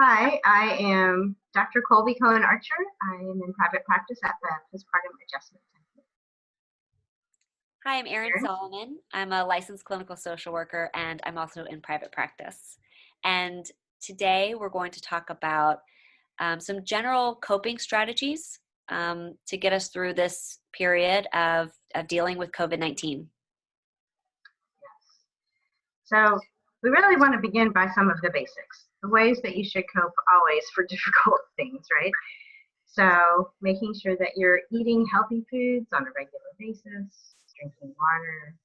Hi, I am Dr. Colby Cohen-Archer. I am in private practice at the Postpartum Adjustment Center. Hi, I'm Erin Erin? Salomon. I'm a licensed clinical social worker and I'm also in private practice. And today we're going to talk about some general coping strategies to get us through this period of dealing with COVID-19. So we really want to begin by some of the basics, the ways that you should cope always for difficult things, right? So making sure that you're eating healthy foods on a regular basis, drinking water,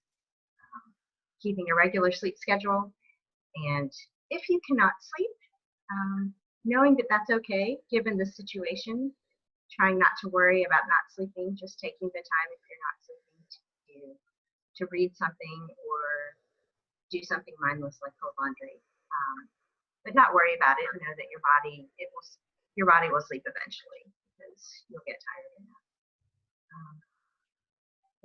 keeping a regular sleep schedule, and if you cannot sleep, knowing that that's okay given the situation, trying not to worry about not sleeping, just taking the time if you're not sleeping to read something or do something mindless like fold laundry, but not worry about it. Know that your body will sleep eventually because you'll get tired enough.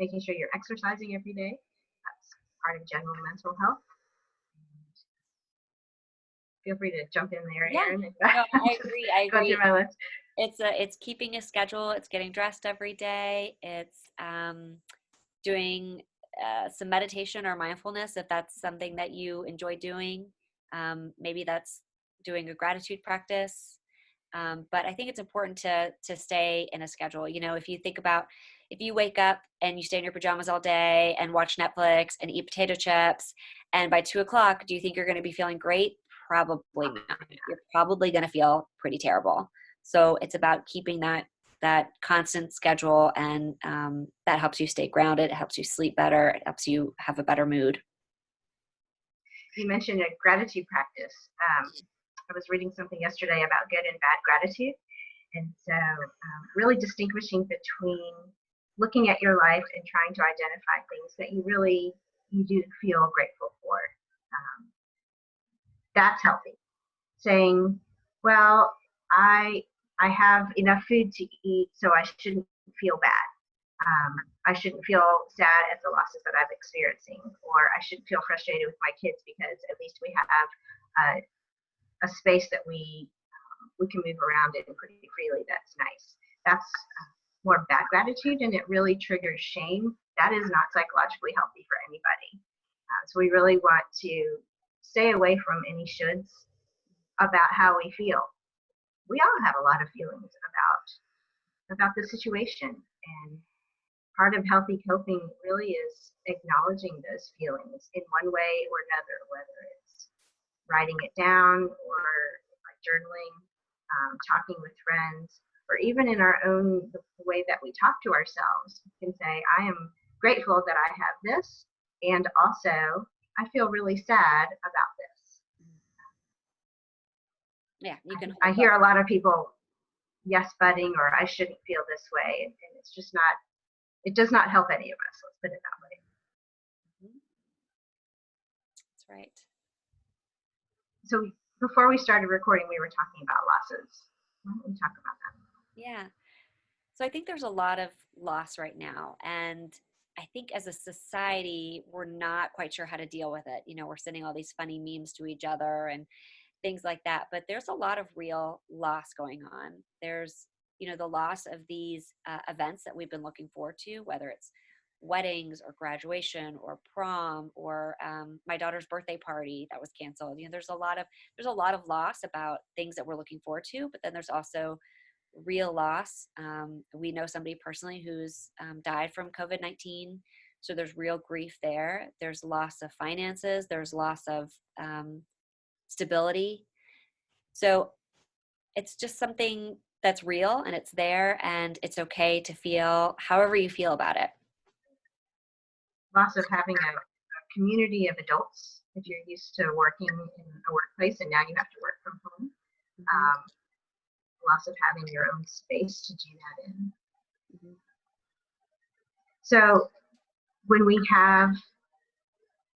Making sure you're exercising every day. That's part of general mental health. Feel free to jump in there, Erin. Yeah, no, I agree. Go through my list. It's keeping a schedule. It's getting dressed every day. It's doing some meditation or mindfulness if that's something that you enjoy doing. Maybe that's doing a gratitude practice. But I think it's important to stay in a schedule. You know, if you think about if you wake up and you stay in your pajamas all day and watch Netflix and eat potato chips, and by 2:00, do you think you're going to be feeling great? Probably not. You're probably going to feel pretty terrible. So it's about keeping that constant schedule, and that helps you stay grounded. It helps you sleep better. It helps you have a better mood. You mentioned a gratitude practice. I was reading something yesterday about good and bad gratitude, and so really distinguishing between looking at your life and trying to identify things that you do feel grateful for. That's healthy. Saying, well, I have enough food to eat, so I shouldn't feel bad. I shouldn't feel sad at the losses that I'm experiencing, or I shouldn't feel frustrated with my kids because at least we have a space that we can move around in pretty freely. That's nice. That's more bad gratitude, and it really triggers shame. That is not psychologically healthy for anybody. So we really want to stay away from any shoulds about how we feel. We all have a lot of feelings about the situation, and part of healthy coping really is acknowledging those feelings in one way or another, whether it's writing it down or like journaling, talking with friends, or even in our own the way that we talk to ourselves. We can say, I am grateful that I have this, and also I feel really sad about this. Yeah, you can. I hear a lot of people yes-butting or I shouldn't feel this way, and it's just not. It does not help any of us. Let's put it that way. That's right. So before we started recording, we were talking about losses. Why don't we talk about that? Yeah. So I think there's a lot of loss right now. And I think as a society, we're not quite sure how to deal with it. You know, we're sending all these funny memes to each other and things like that. But there's a lot of real loss going on. There's, you know, the loss of these events that we've been looking forward to, whether it's weddings or graduation or prom or my daughter's birthday party that was canceled. You know, there's a lot of loss about things that we're looking forward to, but then there's also real loss. We know somebody personally who's died from COVID-19. So there's real grief there. There's loss of finances. There's loss of stability. So it's just something that's real and it's there, and it's okay to feel however you feel about it. Loss of having a community of adults if you're used to working in a workplace and now you have to work from home. Loss of having your own space to do that in. So when we have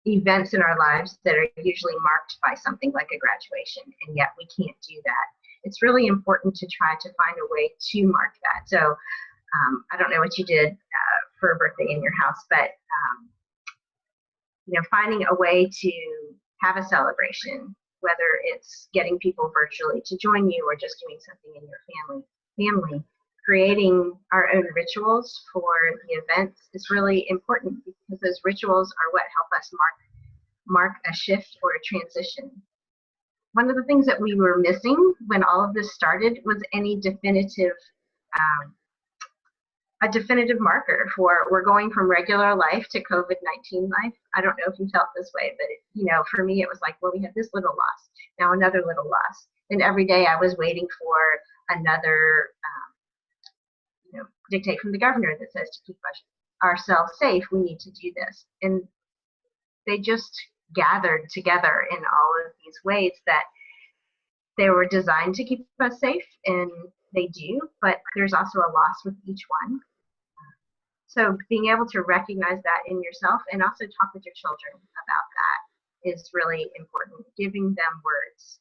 events in our lives that are usually marked by something like a graduation, and yet we can't do that, it's really important to try to find a way to mark that. So I don't know what you did for a birthday in your house, but you know, finding a way to have a celebration whether it's getting people virtually to join you or just doing something in your family. Creating our own rituals for the events is really important because those rituals are what help us mark a shift or a transition. One of the things that we were missing when all of this started was any definitive a definitive marker for we're going from regular life to COVID-19 life. I don't know if you felt this way, but for me it was like, well, we had this little loss, now another little loss, and every day I was waiting for another dictate from the governor that says to keep ourselves safe, we need to do this. And they just gathered together in all of these ways that they were designed to keep us safe, and they do, but there's also a loss with each one. So being able to recognize that in yourself and also talk with your children about that is really important, giving them words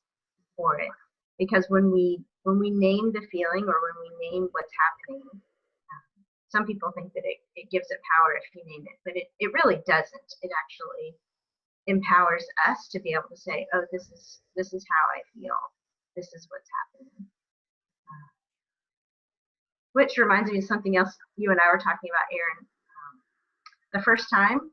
for it. Because when we name the feeling or when we name what's happening, some people think that it gives it power if you name it, but it really doesn't. It actually empowers us to be able to say, oh, this is how I feel. This is what's happening. Which reminds me of something else you and I were talking about, Erin. The first time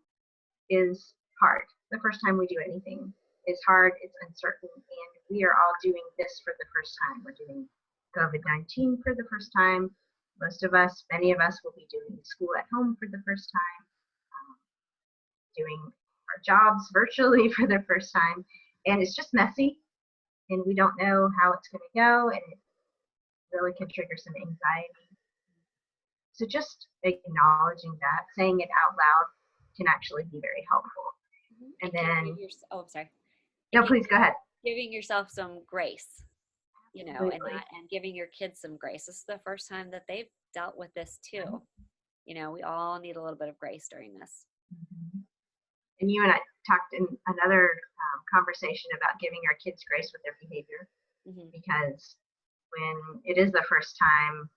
is hard. The first time we do anything is hard, it's uncertain, and we are all doing this for the first time. We're doing COVID-19 for the first time. Many of us will be doing school at home for the first time, doing our jobs virtually for the first time, and it's just messy, and we don't know how it's going to go, and it really can trigger some anxiety. So just acknowledging that, saying it out loud can actually be very helpful. Mm-hmm. And then, I'm sorry. No, please go ahead. Giving yourself some grace, Absolutely. and giving your kids some grace. This is the first time that they've dealt with this too. We all need a little bit of grace during this. Mm-hmm. And you and I talked in another conversation about giving our kids grace with their behavior, because when it is the first time,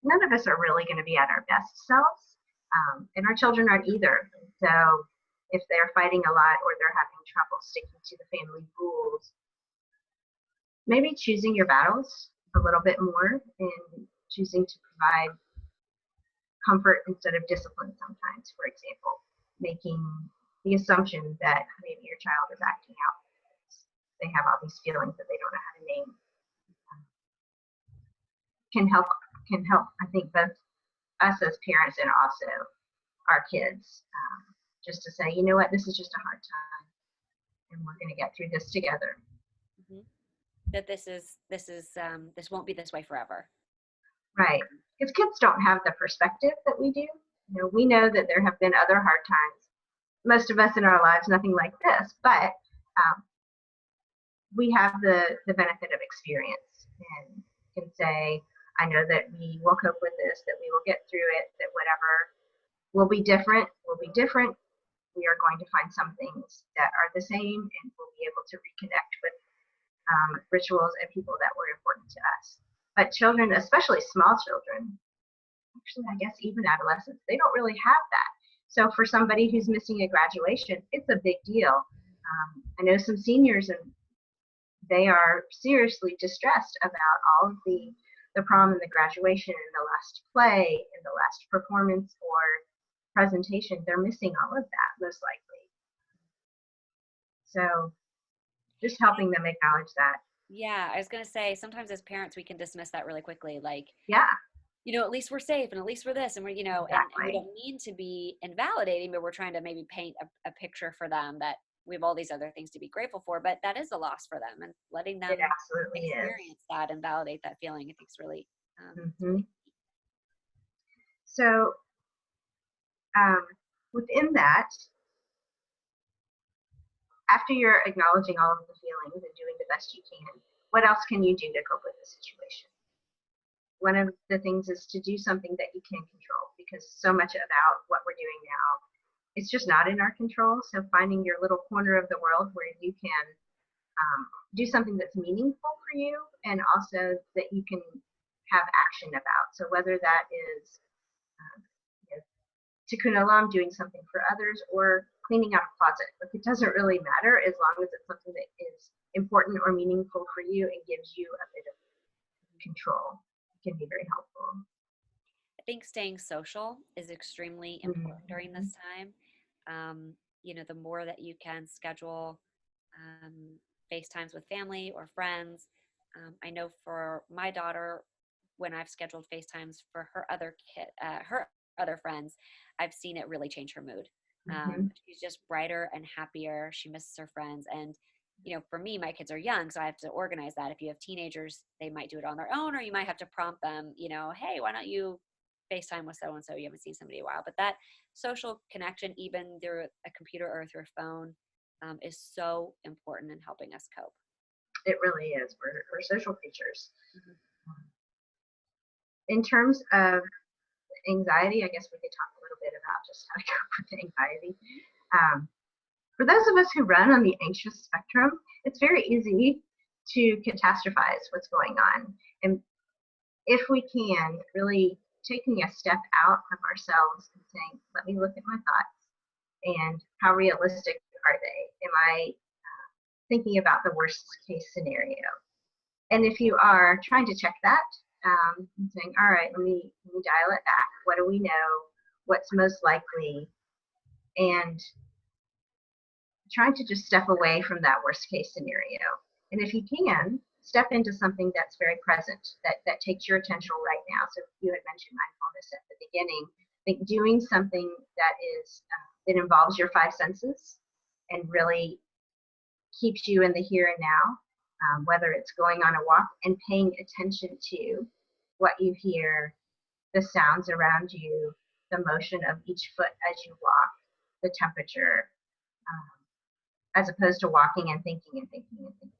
none of us are really going to be at our best selves, and our children aren't either. So if they're fighting a lot or they're having trouble sticking to the family rules, maybe choosing your battles a little bit more and choosing to provide comfort instead of discipline sometimes. For example, making the assumption that maybe your child is acting out. They have all these feelings that they don't know how to name. Can help, I think, both us as parents and also our kids, just to say, you know what, this is just a hard time, and we're going to get through this together. That this won't be this way forever. Right, because kids don't have the perspective that we do. We know that there have been other hard times. Most of us in our lives, nothing like this, but we have the benefit of experience and can say, I know that we will cope with this, that we will get through it, that whatever will be different. We are going to find some things that are the same, and we'll be able to reconnect with rituals and people that were important to us. But children, especially small children, actually I guess even adolescents, they don't really have that. So for somebody who's missing a graduation, it's a big deal. I know some seniors, and they are seriously distressed about all of the prom and the graduation and the last play and the last performance or presentation. They're missing all of that, most likely. So just helping them acknowledge that. Yeah, I was going to say, sometimes as parents, we can dismiss that really quickly. Like, yeah, at least we're safe, and at least we're this, and we're, exactly. and we don't mean to be invalidating, but we're trying to maybe paint a picture for them that we have all these other things to be grateful for, but that is a loss for them, and letting them experience that and validate that feeling, I think is really, really. So within that, after you're acknowledging all of the feelings and doing the best you can, what else can you do to cope with the situation? One of the things is to do something that you can control, because so much about what we're doing now, it's just not in our control. So finding your little corner of the world where you can do something that's meaningful for you, and also that you can have action about. So whether that is tikkun olam, doing something for others, or cleaning out a closet. Like, it doesn't really matter as long as it's something that is important or meaningful for you and gives you a bit of control. It can be very helpful. I think staying social is extremely important during Mm-hmm. this time. The more that you can schedule FaceTimes with family or friends. I know for my daughter, when I've scheduled FaceTimes for her other friends, I've seen it really change her mood. Mm-hmm. She's just brighter and happier. She misses her friends, and for me, my kids are young, so I have to organize that. If you have teenagers, they might do it on their own, or you might have to prompt them. Hey, why don't you FaceTime with so and so? You haven't seen somebody in a while, but that social connection, even through a computer or through a phone, is so important in helping us cope. It really is. We're social creatures. Mm-hmm. In terms of anxiety, I guess we could talk a little bit about just how to cope with anxiety. For those of us who run on the anxious spectrum, it's very easy to catastrophize what's going on. And if we can, really taking a step out of ourselves and saying, let me look at my thoughts and how realistic are they? Am I thinking about the worst case scenario? And if you are trying to check that, and saying, all right, let me dial it back. What do we know? What's most likely? And trying to just step away from that worst case scenario. And if you can, step into something that's very present, that takes your attention right now. So you had mentioned mindfulness at the beginning. I think doing something that involves your five senses and really keeps you in the here and now, whether it's going on a walk and paying attention to what you hear, the sounds around you, the motion of each foot as you walk, the temperature, as opposed to walking and thinking and thinking and thinking.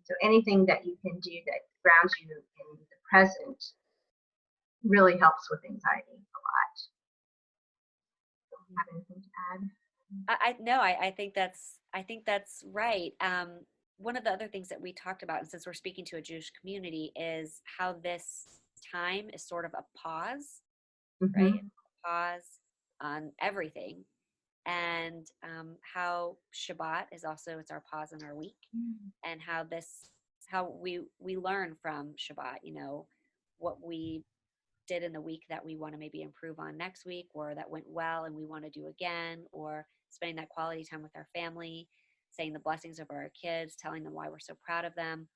So anything that you can do that grounds you in the present really helps with anxiety a lot. Have anything to add? No, I think that's right. One of the other things that we talked about, and since we're speaking to a Jewish community, is how this time is sort of a pause, Mm-hmm. right? A pause on everything, and how Shabbat is also, it's our pause in our week, and how we learn from Shabbat. What we did in the week that we want to maybe improve on next week, or that went well and we want to do again, or spending that quality time with our family, saying the blessings over our kids, telling them why we're so proud of them.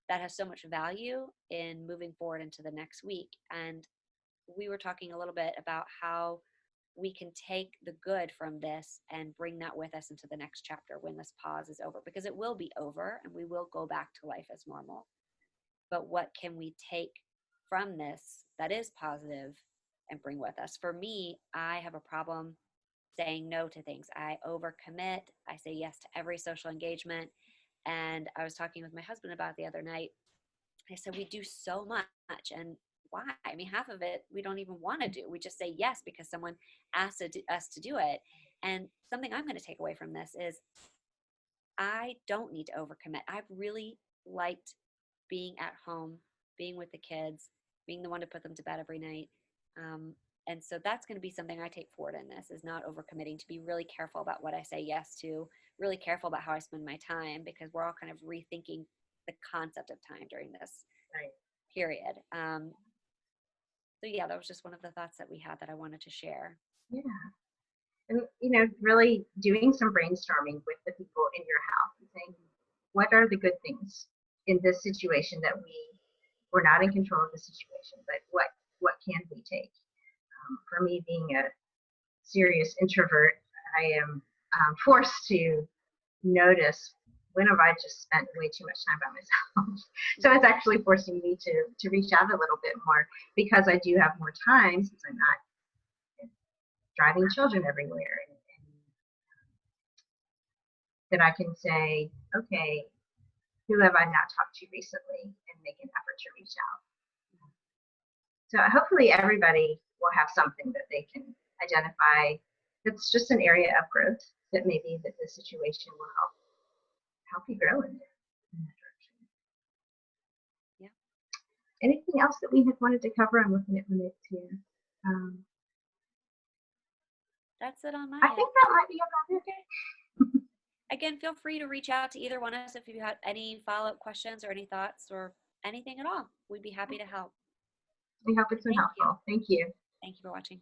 That has so much value in moving forward into the next week. And we were talking a little bit about how we can take the good from this and bring that with us into the next chapter when this pause is over, because it will be over and we will go back to life as normal. But what can we take from this that is positive and bring with us? For me, I have a problem saying no to things. I overcommit. I say yes to every social engagement. And I was talking with my husband about it the other night. I said, we do so much. And why? I mean, half of it we don't even want to do. We just say yes because someone asked us to do it. And something I'm going to take away from this is I don't need to overcommit. I've really liked being at home, being with the kids, being the one to put them to bed every night. And so that's going to be something I take forward in this, is not overcommitting, to be really careful about what I say yes to, really careful about how I spend my time, because we're all kind of rethinking the concept of time during this period. So yeah, that was just one of the thoughts that we had that I wanted to share. Yeah. And, really doing some brainstorming with the people in your house and saying, what are the good things in this situation that we're not in control of the situation, but what can we take? For me, being a serious introvert, I am forced to notice when have I just spent way too much time by myself. So it's actually forcing me to reach out a little bit more, because I do have more time since I'm not driving children everywhere, and that I can say, okay, who have I not talked to recently, and make an effort to reach out. So hopefully everybody will have something that they can identify that's just an area of growth, that maybe that the situation will help you grow in that direction. Yeah. Anything else that we had wanted to cover? I'm looking at the notes here. That's it on my I end. think that might be about it. Okay. Again, feel free to reach out to either one of us if you have any follow-up questions or any thoughts or anything at all. We'd be happy to help. We hope it's been Thank you. helpful. Thank you. Thank you for watching.